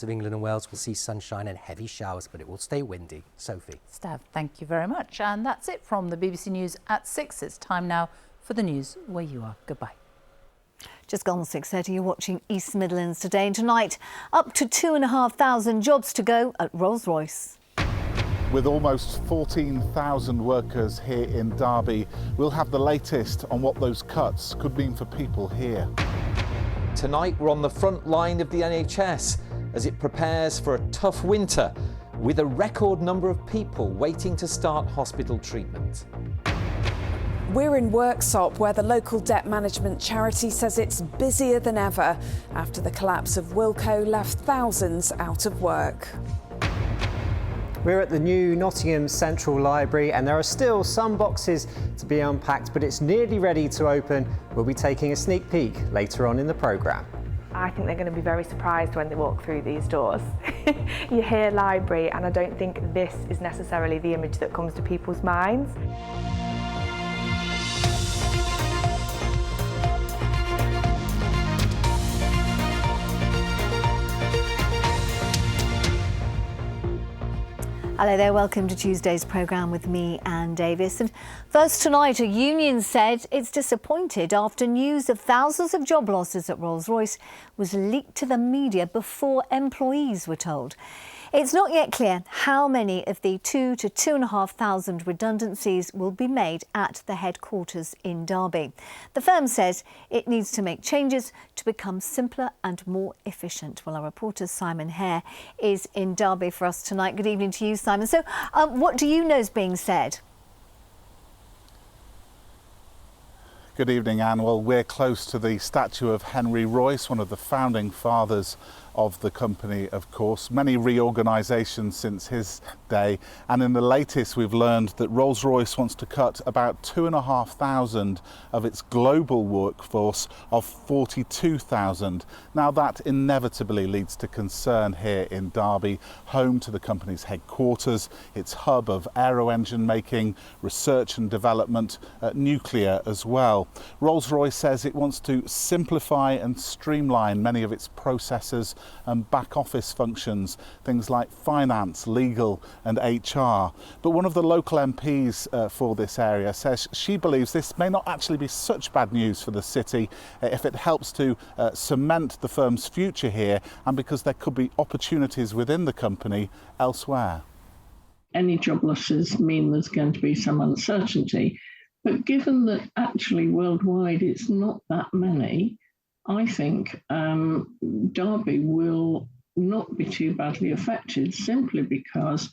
Of England and Wales will see sunshine and heavy showers, but it will stay windy. Sophie. Stav, thank you very much. And that's it from the BBC News at 6. It's time now for the news where you are. Goodbye. Just gone 6:30, you're watching East Midlands today. And tonight, up to 2,500 jobs to go at RollsRoyce. With almost 14,000 workers here in Derby, we'll have the latest on what those cuts could mean for people here. Tonight, we're on the front line of the NHS as it prepares for a tough winter with a record number of people waiting to start hospital treatment. We're in Worksop, where the local debt management charity says it's busier than ever after the collapse of Wilco left thousands out of work. We're at the new Nottingham Central Library and there are still some boxes to be unpacked, but it's nearly ready to open. We'll be taking a sneak peek later on in the programme. I think they're going to be very surprised when they walk through these doors. You hear library, and I don't think this is necessarily the image that comes to people's minds. Hello there, welcome to Tuesday's programme with me, Anne Davies. And first tonight, a union said it's disappointed after news of thousands of job losses at RollsRoyce was leaked to the media before employees were told. It's not yet clear how many of the 2,000 to 2,500 redundancies will be made at the headquarters in Derby. The firm says it needs to make changes to become simpler and more efficient. Well, our reporter Simon Hare is in Derby for us tonight. Good evening to you, Simon. So what do you know is being said? Good evening, Anne. Well, we're close to the statue of Henry Royce, one of the founding fathers of the company, of course. Many reorganisations since his day, and in the latest we've learned that RollsRoyce wants to cut about 2,500 of its global workforce of 42,000. Now that inevitably leads to concern here in Derby, home to the company's headquarters, its hub of aero engine making, research and development, nuclear as well. RollsRoyce says it wants to simplify and streamline many of its processes and back office functions, things like finance, legal and HR. But one of the local MPs for this area says she believes this may not actually be such bad news for the city if it helps to cement the firm's future here, and because there could be opportunities within the company elsewhere. Any job losses mean there's going to be some uncertainty, but given that actually worldwide it's not that many, I think Derby will not be too badly affected, simply because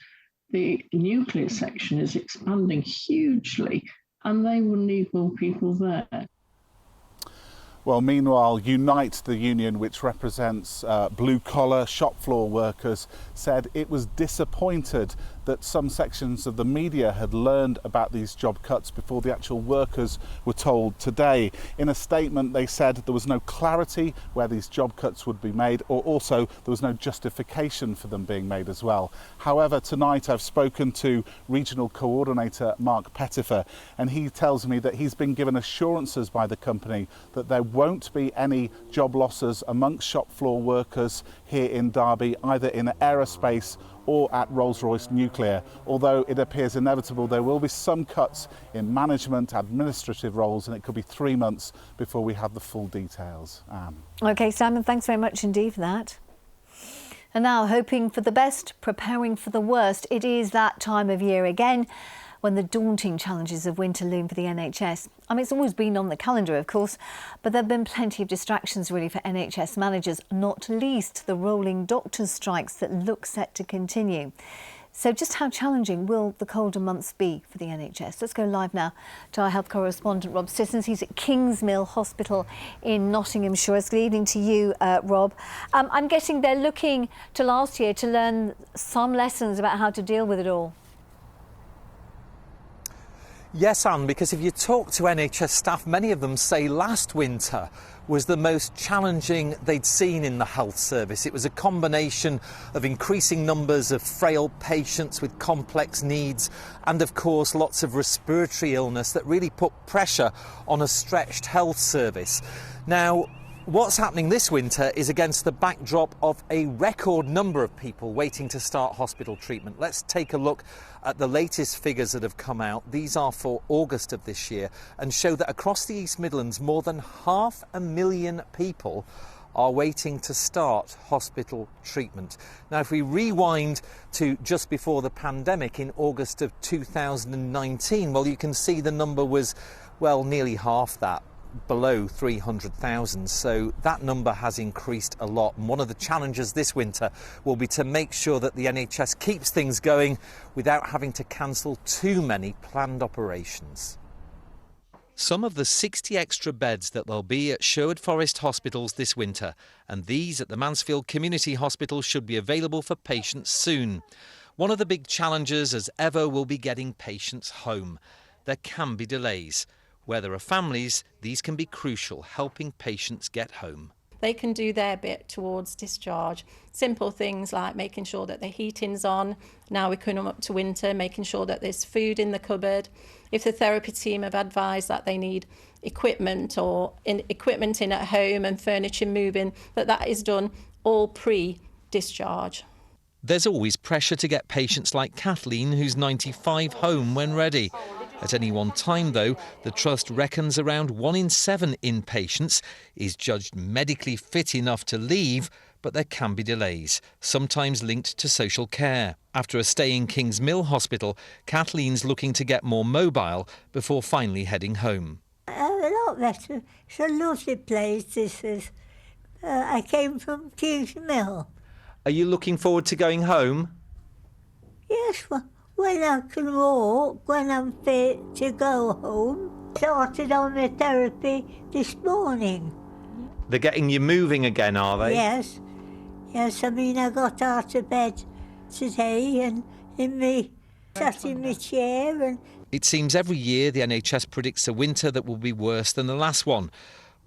the nuclear section is expanding hugely and they will need more people there. Well, meanwhile, Unite, the union which represents blue-collar shop floor workers, said it was disappointed that some sections of the media had learned about these job cuts before the actual workers were told today. In a statement, they said there was no clarity where these job cuts would be made, or also there was no justification for them being made as well. However, tonight I've spoken to Regional Coordinator Mark Pettifer, and he tells me that he's been given assurances by the company that there won't be any job losses amongst shop floor workers here in Derby, either in aerospace or at Rolls-Royce Nuclear, although it appears inevitable there will be some cuts in management, administrative roles, and it could be 3 months before we have the full details. OK, Simon, thanks very much indeed for that. And now, hoping for the best, preparing for the worst. It is that time of year again when the daunting challenges of winter loom for the NHS. I mean, it's always been on the calendar, of course, but there have been plenty of distractions, really, for NHS managers, not least the rolling doctors' strikes that look set to continue. So just how challenging will the colder months be for the NHS? Let's go live now to our health correspondent, Rob Sissons. He's at Kingsmill Hospital in Nottinghamshire. Good evening to you, Rob. I'm guessing they're looking to last year to learn some lessons about how to deal with it all. Yes, Anne, because if you talk to NHS staff, many of them say last winter was the most challenging they'd seen in the health service. It was a combination of increasing numbers of frail patients with complex needs and, of course, lots of respiratory illness that really put pressure on a stretched health service. Now, What's happening this winter is against the backdrop of a record number of people waiting to start hospital treatment. Let's take a look at the latest figures that have come out. These are for August of this year and show that across the East Midlands more than 500,000 people are waiting to start hospital treatment. Now, if we rewind to just before the pandemic in August of 2019, well, you can see the number was, well, nearly half that, below 300,000. So that number has increased a lot. And one of the challenges this winter will be to make sure that the NHS keeps things going without having to cancel too many planned operations. Some of the 60 extra beds that there'll be at Sherwood Forest hospitals this winter, and these at the Mansfield Community Hospital should be available for patients soon. One of the big challenges as ever will be getting patients home. There can be delays. Where there are families, these can be crucial, helping patients get home. They can do their bit towards discharge. Simple things like making sure that the heating's on. Now we're coming up to winter, making sure that there's food in the cupboard. If the therapy team have advised that they need equipment in at home and furniture moving, that is done all pre-discharge. There's always pressure to get patients like Kathleen, who's 95, home when ready. At any one time, though, the Trust reckons around 1 in 7 inpatients is judged medically fit enough to leave, but there can be delays, sometimes linked to social care. After a stay in Kings Mill Hospital, Kathleen's looking to get more mobile before finally heading home. A lot better. It's a lovely place, this is. I came from Kings Mill. Are you looking forward to going home? Yes, well, when I can walk, when I'm fit to go home. Started on the therapy this morning. They're getting you moving again, are they? Yes. Yes, I mean, I got out of bed today and sat in my chair and... It seems every year the NHS predicts a winter that will be worse than the last one.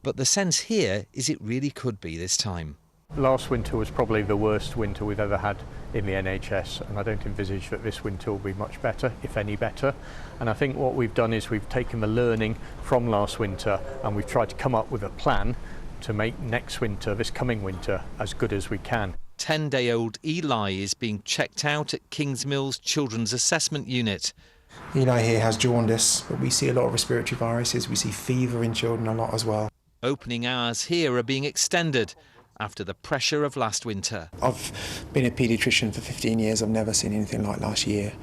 But the sense here is it really could be this time. Last winter was probably the worst winter we've ever had in the NHS, and I don't envisage that this winter will be much better, if any better. And I think what we've done is we've taken the learning from last winter and we've tried to come up with a plan to make next winter, this coming winter, as good as we can. 10-day-old Eli is being checked out at Kings Mill's Children's Assessment Unit. Eli here has jaundice, but we see a lot of respiratory viruses. We see fever in children a lot as well. Opening hours here are being extended after the pressure of last winter. I've been a paediatrician for 15 years. I've never seen anything like last year.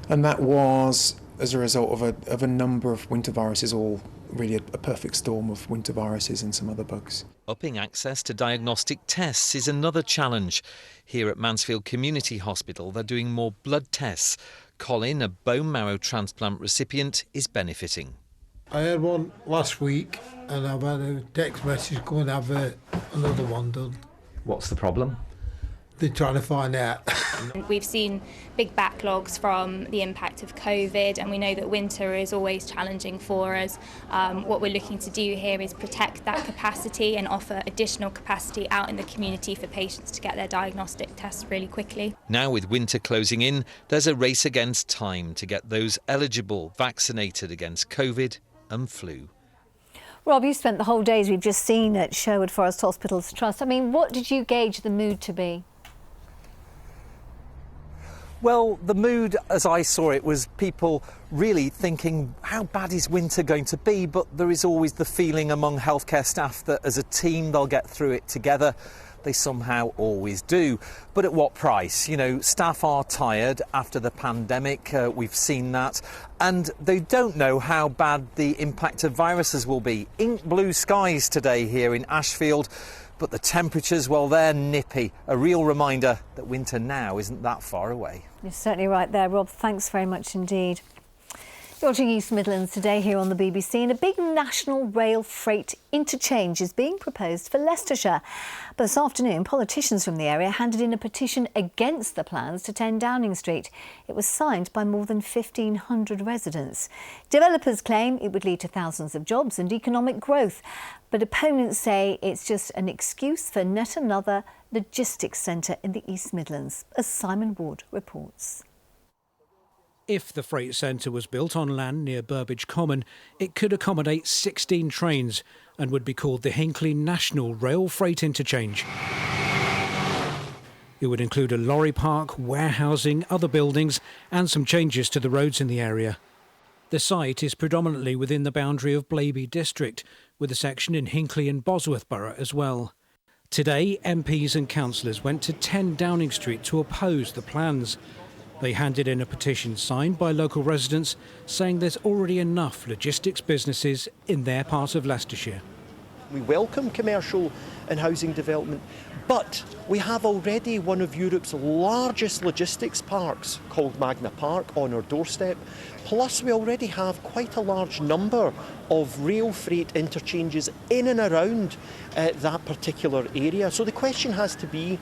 And that was as a result of a number of winter viruses, all really a perfect storm of winter viruses and some other bugs. Upping access to diagnostic tests is another challenge. Here at Mansfield Community Hospital, they're doing more blood tests. Colin, a bone marrow transplant recipient, is benefiting. I had one last week and I've had a text message go and have another one done. What's the problem? They're trying to find out. We've seen big backlogs from the impact of COVID, and we know that winter is always challenging for us. What we're looking to do here is protect that capacity and offer additional capacity out in the community for patients to get their diagnostic tests really quickly. Now, with winter closing in, there's a race against time to get those eligible vaccinated against COVID and flu. Rob, you spent the whole day, as we've just seen, at Sherwood Forest Hospitals Trust. I mean, what did you gauge the mood to be? Well, the mood, as I saw it, was people really thinking, how bad is winter going to be? But there is always the feeling among healthcare staff that as a team they'll get through it together. They somehow always do. But at what price? You know, staff are tired after the pandemic. We've seen that. And they don't know how bad the impact of viruses will be. Ink blue skies today here in Ashfield. But the temperatures, well, they're nippy. A real reminder that winter now isn't that far away. You're certainly right there, Rob. Thanks very much indeed. You're watching East Midlands today here on the BBC, and a big national rail freight interchange is being proposed for Leicestershire. But this afternoon, politicians from the area handed in a petition against the plans to 10 Downing Street. It was signed by more than 1,500 residents. Developers claim it would lead to thousands of jobs and economic growth, but opponents say it's just an excuse for yet another logistics centre in the East Midlands, as Simon Ward reports. If the freight centre was built on land near Burbage Common, it could accommodate 16 trains and would be called the Hinckley National Rail Freight Interchange. It would include a lorry park, warehousing, other buildings and some changes to the roads in the area. The site is predominantly within the boundary of Blaby District, with a section in Hinckley and Bosworth Borough as well. Today, MPs and councillors went to 10 Downing Street to oppose the plans. They handed in a petition signed by local residents saying there's already enough logistics businesses in their part of Leicestershire. We welcome commercial and housing development, but we have already one of Europe's largest logistics parks called Magna Park on our doorstep. Plus we already have quite a large number of rail freight interchanges in and around that particular area. So the question has to be,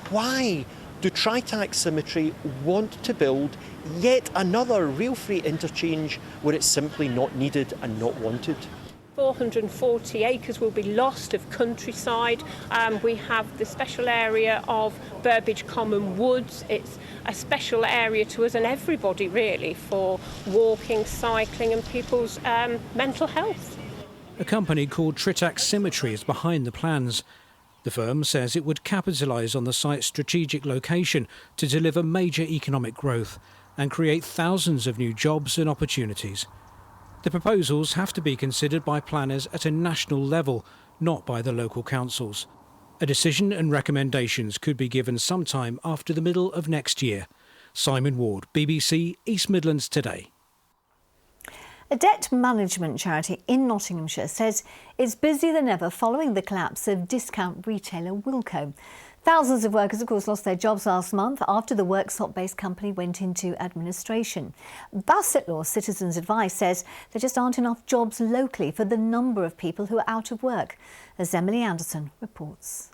why do Tritax Symmetry want to build yet another rail freight interchange where it's simply not needed and not wanted? 440 acres will be lost of countryside. We have the special area of Burbage Common Woods. It's a special area to us and everybody really for walking, cycling and people's mental health. A company called Tritax Symmetry is behind the plans. The firm says it would capitalise on the site's strategic location to deliver major economic growth and create thousands of new jobs and opportunities. The proposals have to be considered by planners at a national level, not by the local councils. A decision and recommendations could be given sometime after the middle of next year. Simon Ward, BBC East Midlands Today. A debt management charity in Nottinghamshire says it's busier than ever following the collapse of discount retailer Wilco. Thousands of workers, of course, lost their jobs last month after the workshop-based company went into administration. Bassett Law Citizens Advice says there just aren't enough jobs locally for the number of people who are out of work, as Emily Anderson reports.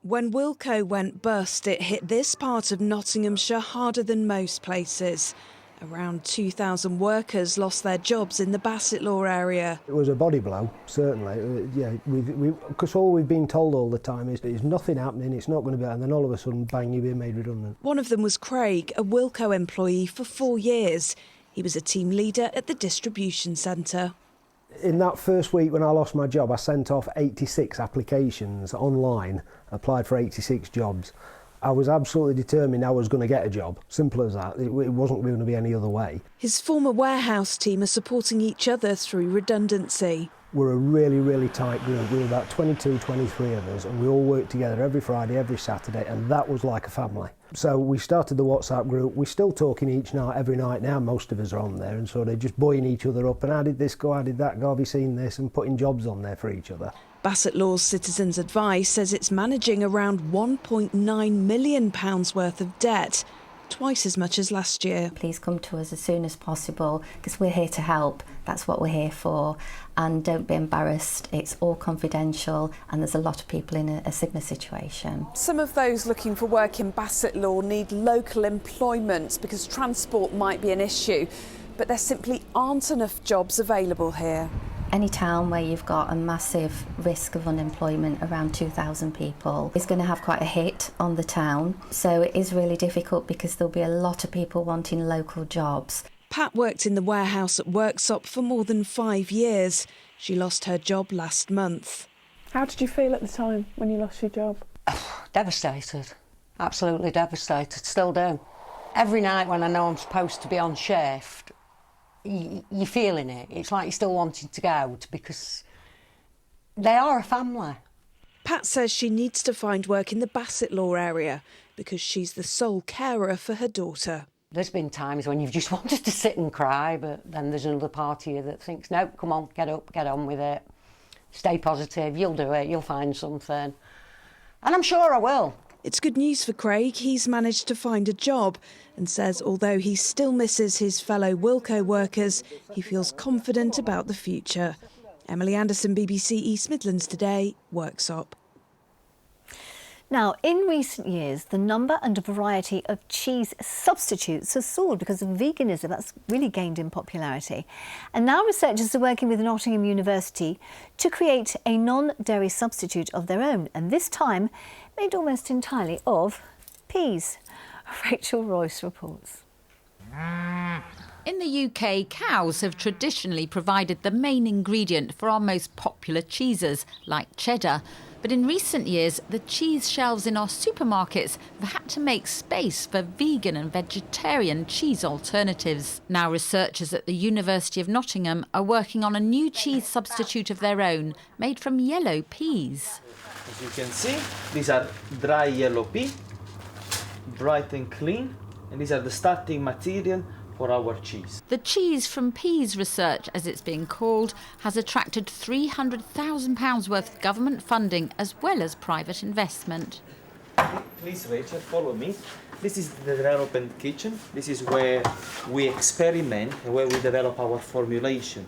When Wilco went bust, it hit this part of Nottinghamshire harder than most places. Around 2,000 workers lost their jobs in the Bassett Law area. It was a body blow, certainly. Yeah, because all we've been told all the time is there's nothing happening, it's not going to be, and then all of a sudden, bang, you're being made redundant. One of them was Craig, a Wilco employee for 4 years. He was a team leader at the distribution centre. In that first week when I lost my job, I sent off 86 applications online, applied for 86 jobs. I was absolutely determined I was going to get a job. Simple as that. It wasn't going to be any other way. His former warehouse team are supporting each other through redundancy. We're a really, really tight group. We were about 22, 23 of us, and we all worked together every Friday, every Saturday, and that was like a family. So we started the WhatsApp group. We're still talking each night, every night now. Most of us are on there, and so they're just buoying each other up. And how did this go? How did that go? Have you seen this? And putting jobs on there for each other. Bassett Law's Citizens Advice says it's managing around £1.9 million worth of debt, twice as much as last year. Please come to us as soon as possible because we're here to help. That's what we're here for. And don't be embarrassed. It's all confidential and there's a lot of people in a similar situation. Some of those looking for work in Bassett Law need local employment because transport might be an issue, but there simply aren't enough jobs available here. Any town where you've got a massive risk of unemployment, around 2,000 people, is going to have quite a hit on the town. So it is really difficult because there'll be a lot of people wanting local jobs. Pat worked in the warehouse at Worksop for more than 5 years. She lost her job last month. How did you feel at the time when you lost your job? Devastated, absolutely devastated, still do. Every night when I know I'm supposed to be on shift, you're feeling it. It's like you're still wanting to go because they are a family. Pat says she needs to find work in the Bassett Law area because she's the sole carer for her daughter. There's been times when you've just wanted to sit and cry, but then there's another part of you that thinks, no, come on, get up, get on with it. Stay positive, you'll do it, you'll find something. And I'm sure I will. It's good news for Craig. He's managed to find a job and says although he still misses his fellow Wilco workers, he feels confident about the future. Emily Anderson, BBC East Midlands Today, Worksop. Now, in recent years, the number and variety of cheese substitutes has soared because of veganism. That's really gained in popularity. And now researchers are working with Nottingham University to create a non-dairy substitute of their own, and this time made almost entirely of peas. RollsRoyce reports. In the UK, cows have traditionally provided the main ingredient for our most popular cheeses, like cheddar. But in recent years, the cheese shelves in our supermarkets have had to make space for vegan and vegetarian cheese alternatives. Now researchers at the University of Nottingham are working on a new cheese substitute of their own, made from yellow peas. As you can see, these are dry yellow pea, bright and clean, and these are the starting material for our cheese. The cheese from peas research, as it's being called, has attracted £300,000 worth of government funding as well as private investment. Please, Rachel, follow me. This is the development kitchen. This is where we experiment and where we develop our formulation.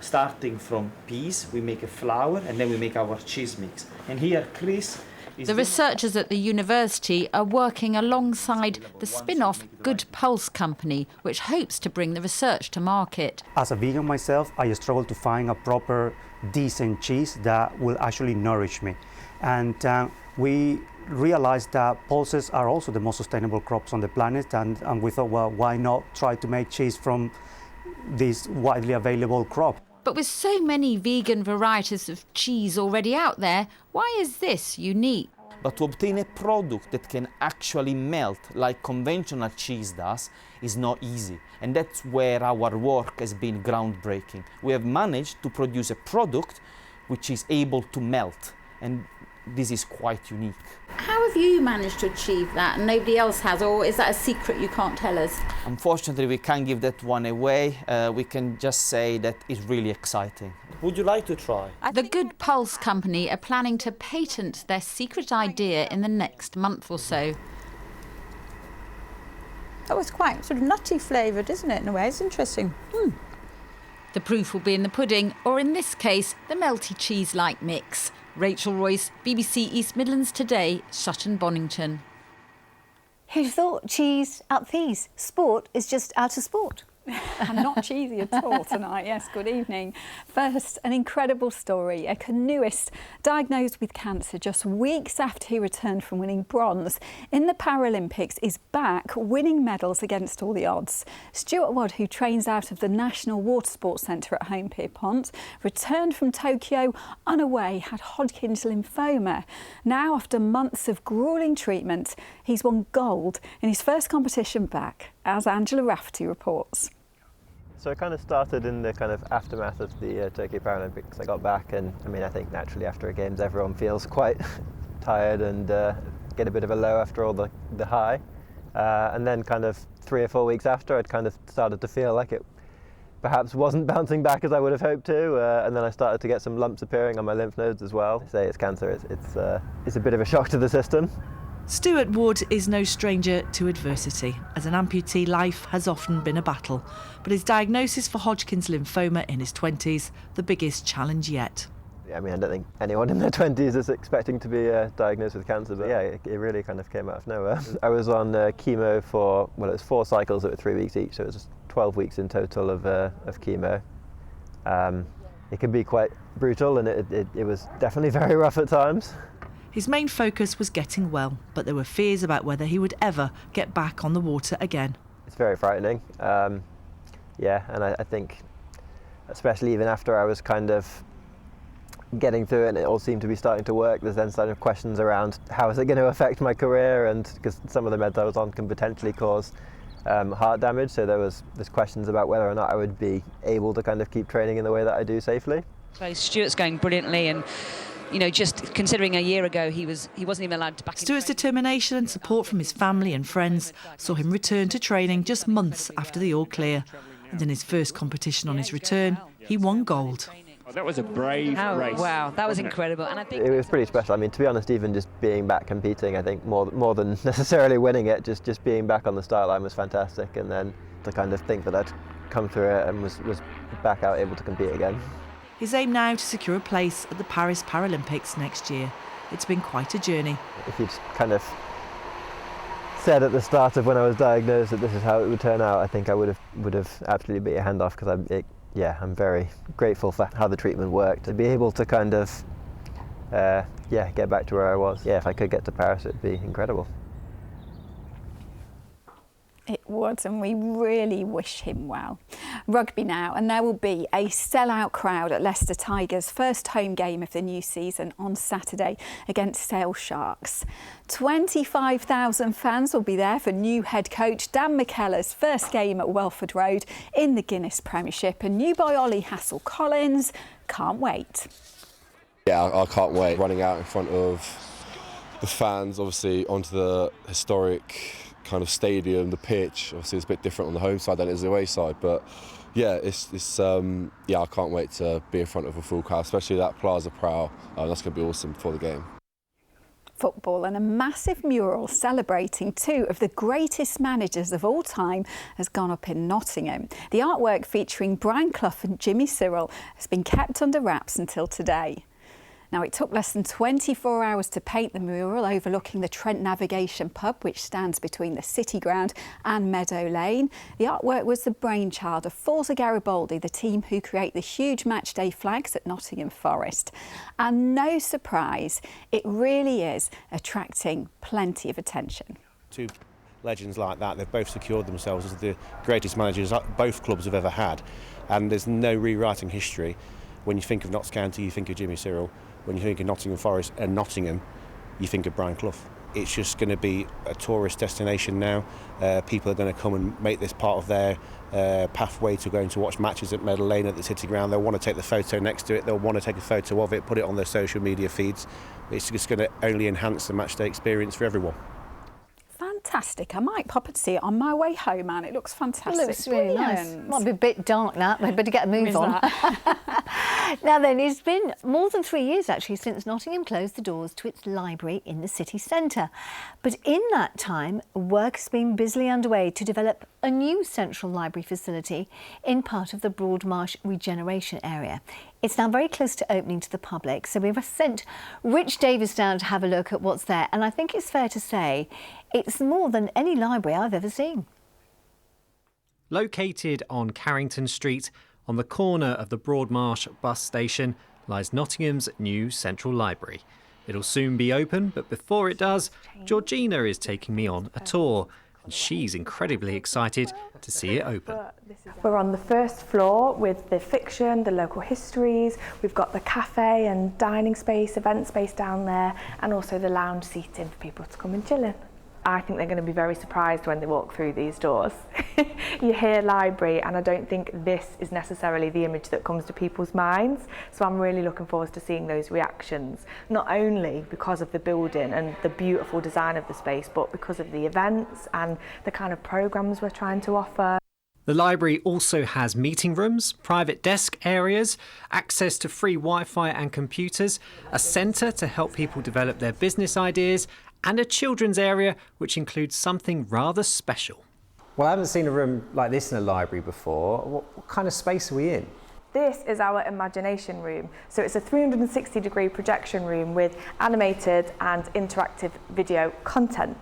Starting from peas, we make a flour and then we make our cheese mix. And here, Chris, the researchers at the university are working alongside the spin-off Good Pulse company, which hopes to bring the research to market. As a vegan myself, I struggle to find a proper, decent cheese that will actually nourish me. And we realized that pulses are also the most sustainable crops on the planet, and we thought, well, why not try to make cheese from this widely available crop? But with so many vegan varieties of cheese already out there, why is this unique? But to obtain a product that can actually melt like conventional cheese does is not easy. And that's where our work has been groundbreaking. We have managed to produce a product which is able to melt. And this is quite unique. How have you managed to achieve that and nobody else has, or is that a secret you can't tell us? Unfortunately, we can't give that one away. We can just say that it's really exciting. Would you like to try? The Good Pulse company are planning to patent their secret idea in the next month or so. That was quite sort of nutty flavoured, isn't it, in a way? It's interesting. The proof will be in the pudding, or in this case, the melty cheese-like mix. Rachel Royce, BBC East Midlands Today, Sutton Bonington. Who thought cheese out peas? Sport is just out of sport. And not cheesy at all tonight. Yes, good evening. First, an incredible story. A canoeist diagnosed with cancer just weeks after he returned from winning bronze in the Paralympics is back winning medals against all the odds. Stuart Wood, who trains out of the National Water Sports Centre at Home Pierpont, returned from Tokyo unaware he had Hodgkin's lymphoma. Now, after months of gruelling treatment, he's won gold in his first competition back, as Angela Rafferty reports. So it kind of started in the kind of aftermath of the Tokyo Paralympics. I got back, and I mean, I think naturally after a games everyone feels quite tired and get a bit of a low after all the high. And then kind of 3 or 4 weeks after, I'd kind of started to feel like it perhaps wasn't bouncing back as I would have hoped to, and then I started to get some lumps appearing on my lymph nodes as well. I say it's cancer, it's a bit of a shock to the system. Stuart Wood is no stranger to adversity. As an amputee, life has often been a battle, but his diagnosis for Hodgkin's lymphoma in his 20s, the biggest challenge yet. I mean, I don't think anyone in their 20s is expecting to be diagnosed with cancer, but yeah, it really kind of came out of nowhere. I was on chemo for, well, it was 4 cycles that were 3 weeks each, so it was 12 weeks in total of chemo. It can be quite brutal, and it was definitely very rough at times. His main focus was getting well, but there were fears about whether he would ever get back on the water again. It's very frightening, yeah, and I think, especially even after I was kind of getting through it and it all seemed to be starting to work, there's then sort of questions around how is it going to affect my career, and because some of the meds I was on can potentially cause heart damage, so there's questions about whether or not I would be able to kind of keep training in the way that I do safely. So Stuart's going brilliantly, and you know, just considering a year ago he wasn't even allowed to back in. Stuart's determination and support from his family and friends saw him return to training just months after the all clear. And in his first competition on his return, he won gold. Oh, that was a brave race. Wow, that was incredible. And I think it was pretty special. I mean, to be honest, even just being back competing, I think more than necessarily winning it, just being back on the start line was fantastic. And then to kind of think that I'd come through it and was back out able to compete again. His aim now to secure a place at the Paris Paralympics next year. It's been quite a journey. If you'd kind of said at the start of when I was diagnosed that this is how it would turn out, I think I would have absolutely beat your hand off, because I'm very grateful for how the treatment worked. To be able to kind of get back to where I was. Yeah, if I could get to Paris, it'd be incredible. It would, and we really wish him well. Rugby now, and there will be a sellout crowd at Leicester Tigers' first home game of the new season on Saturday against Sale Sharks. 25,000 fans will be there for new head coach Dan McKellar's first game at Welford Road in the Guinness Premiership, and new boy Ollie Hassel-Collins can't wait. Yeah, I can't wait. Running out in front of the fans, obviously onto the historic kind of stadium, the pitch. Obviously it's a bit different on the home side than it is the away side, but yeah, I can't wait to be in front of a full crowd, especially that Plaza Prow. That's going to be awesome for the game. Football, and a massive mural celebrating two of the greatest managers of all time has gone up in Nottingham. The artwork featuring Brian Clough and Jimmy Cyril has been kept under wraps until today. Now, it took less than 24 hours to paint the mural overlooking the Trent Navigation pub, which stands between the City Ground and Meadow Lane. The artwork was the brainchild of Forza Garibaldi, the team who create the huge matchday flags at Nottingham Forest. And no surprise, it really is attracting plenty of attention. Two legends like that, they've both secured themselves as the greatest managers both clubs have ever had. And there's no rewriting history. When you think of Notts County, you think of Jimmy Cyril. When you think of Nottingham Forest and Nottingham, you think of Brian Clough. It's just going to be a tourist destination now. People are going to come and make this part of their pathway to going to watch matches at Meadow Lane at the City Ground. They'll want to take the photo next to it. They'll want to take a photo of it, put it on their social media feeds. It's just going to only enhance the matchday experience for everyone. Fantastic. I might pop and see it on my way home, Anne. It looks fantastic. It looks really nice. Might be a bit dark, that. We'd better get a move on. Now then, it's been more than 3 years actually since Nottingham closed the doors to its library in the city centre. But in that time, work has been busily underway to develop a new central library facility in part of the Broadmarsh regeneration area. It's now very close to opening to the public, so we've sent Rich Davies down to have a look at what's there, and I think it's fair to say it's more than any library I've ever seen. Located on Carrington Street, on the corner of the Broadmarsh bus station, lies Nottingham's new central library. It'll soon be open, but before it does, Georgina is taking me on a tour, and she's incredibly excited to see it open. We're on the first floor with the fiction, the local histories. We've got the cafe and dining space, event space down there, and also the lounge seating for people to come and chill in. I think they're going to be very surprised when they walk through these doors. You hear library, and I don't think this is necessarily the image that comes to people's minds. So I'm really looking forward to seeing those reactions, not only because of the building and the beautiful design of the space, but because of the events and the kind of programmes we're trying to offer. The library also has meeting rooms, private desk areas, access to free Wi-Fi and computers, a centre to help people develop their business ideas, and a children's area which includes something rather special. Well, I haven't seen a room like this in a library before. What kind of space are we in? This is our imagination room. So it's a 360-degree projection room with animated and interactive video content.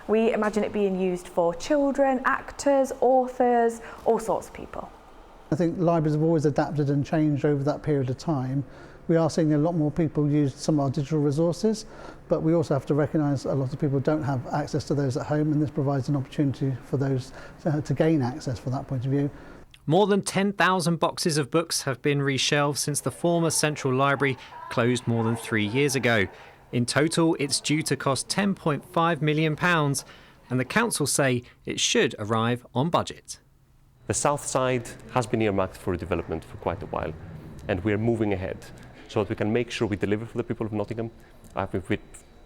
We imagine it being used for children, actors, authors, all sorts of people. I think libraries have always adapted and changed over that period of time. We are seeing a lot more people use some of our digital resources, but we also have to recognise a lot of people don't have access to those at home, and this provides an opportunity for those to gain access from that point of view. More than 10,000 boxes of books have been reshelved since the former Central Library closed more than 3 years ago. In total, it's due to cost £10.5 million, and the council say it should arrive on budget. The south side has been earmarked for development for quite a while, and we're moving ahead so that we can make sure we deliver for the people of Nottingham. We've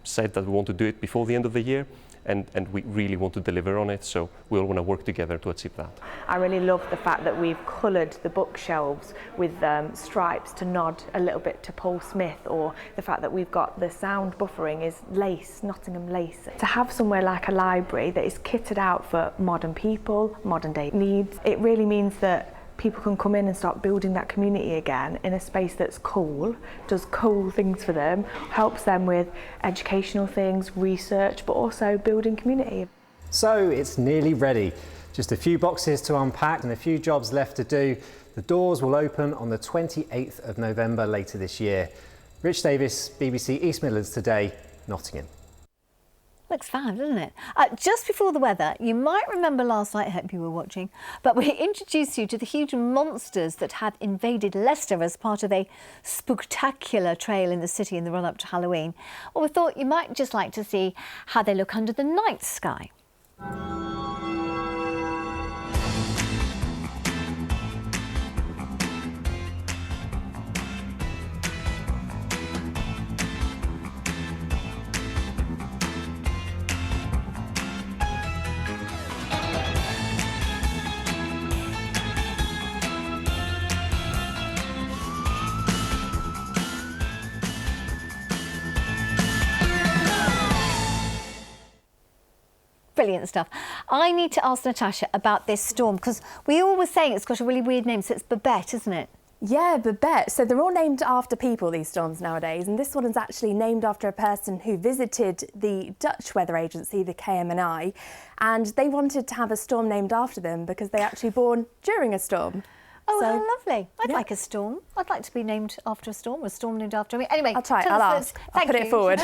said that we want to do it before the end of the year, and we really want to deliver on it, so we all want to work together to achieve that. I really love the fact that we've coloured the bookshelves with stripes to nod a little bit to Paul Smith, or the fact that we've got the sound buffering is lace, Nottingham lace. To have somewhere like a library that is kitted out for modern people, modern day needs, it really means that people can come in and start building that community again in a space that's cool, does cool things for them, helps them with educational things, research, but also building community. So it's nearly ready. Just a few boxes to unpack and a few jobs left to do. The doors will open on the 28th of November later this year. Rich Davies, BBC East Midlands Today, Nottingham. Looks fab, doesn't it? Just before the weather, you might remember last night, I hope you were watching, but we introduced you to the huge monsters that had invaded Leicester as part of a spectacular trail in the city in the run-up to Halloween. Well, we thought you might just like to see how they look under the night sky. Brilliant stuff. I need to ask Natasha about this storm because we all were saying it's got a really weird name, so it's Babette, isn't it? Yeah, Babette. So they're all named after people, these storms nowadays, and this one is actually named after a person who visited the Dutch weather agency, the KMNI, and they wanted to have a storm named after them because they actually born during a storm. Oh, So, how lovely. I'd yeah. like a storm. I'd like to be named after a storm, or a storm named after me. Anyway, I'll try. tell I'll us ask. this. I'll Thank put you. it forward.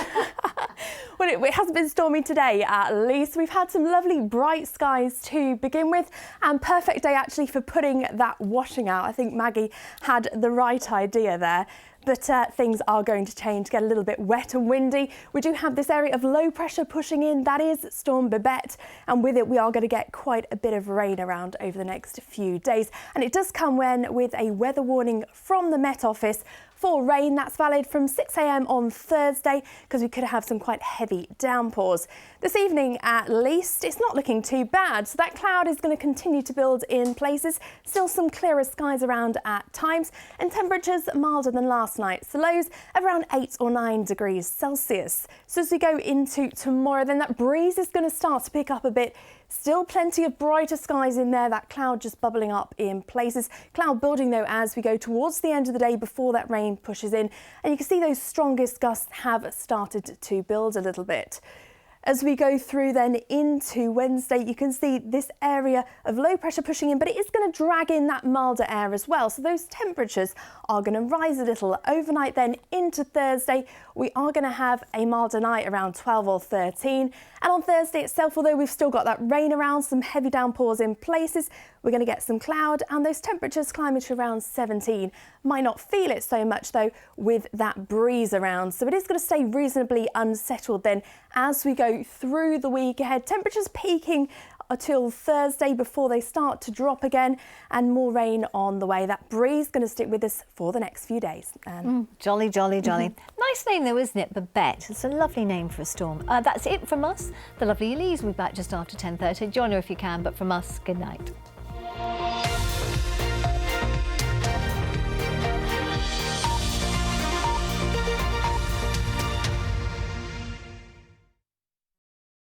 Well, it hasn't been stormy today, at least. We've had some lovely bright skies to begin with, and perfect day actually for putting that washing out. I think Maggie had the right idea there. But things are going to change, get a little bit wet and windy. We do have this area of low pressure pushing in, that is Storm Babette, and with it we are going to get quite a bit of rain around over the next few days. And it does come with a weather warning from the Met Office for rain. That's valid from 6 a.m. on Thursday because we could have some quite heavy downpours. This evening at least, it's not looking too bad. So that cloud is going to continue to build in places. Still some clearer skies around at times and temperatures milder than last night. So lows of around 8 or 9 degrees Celsius. So as we go into tomorrow, then that breeze is going to start to pick up a bit. Still plenty of brighter skies in there, that cloud just bubbling up in places. Cloud building though as we go towards the end of the day before that rain pushes in. And you can see those strongest gusts have started to build a little bit. As we go through then into Wednesday, you can see this area of low pressure pushing in, but it is going to drag in that milder air as well. So those temperatures are going to rise a little overnight. Then into Thursday, we are going to have a milder night around 12 or 13. And on Thursday itself, although we've still got that rain around, some heavy downpours in places, we're going to get some cloud and those temperatures climbing to around 17. Might not feel it so much though with that breeze around. So it is going to stay reasonably unsettled then as we go through the week ahead. Temperatures peaking until Thursday before they start to drop again and more rain on the way. That breeze going to stick with us for the next few days. Jolly, jolly, jolly. Nice name though, isn't it? Babette. It's a lovely name for a storm. That's it from us. The lovely Elise will be back just after 10:30. Join her if you can, but from us, good night.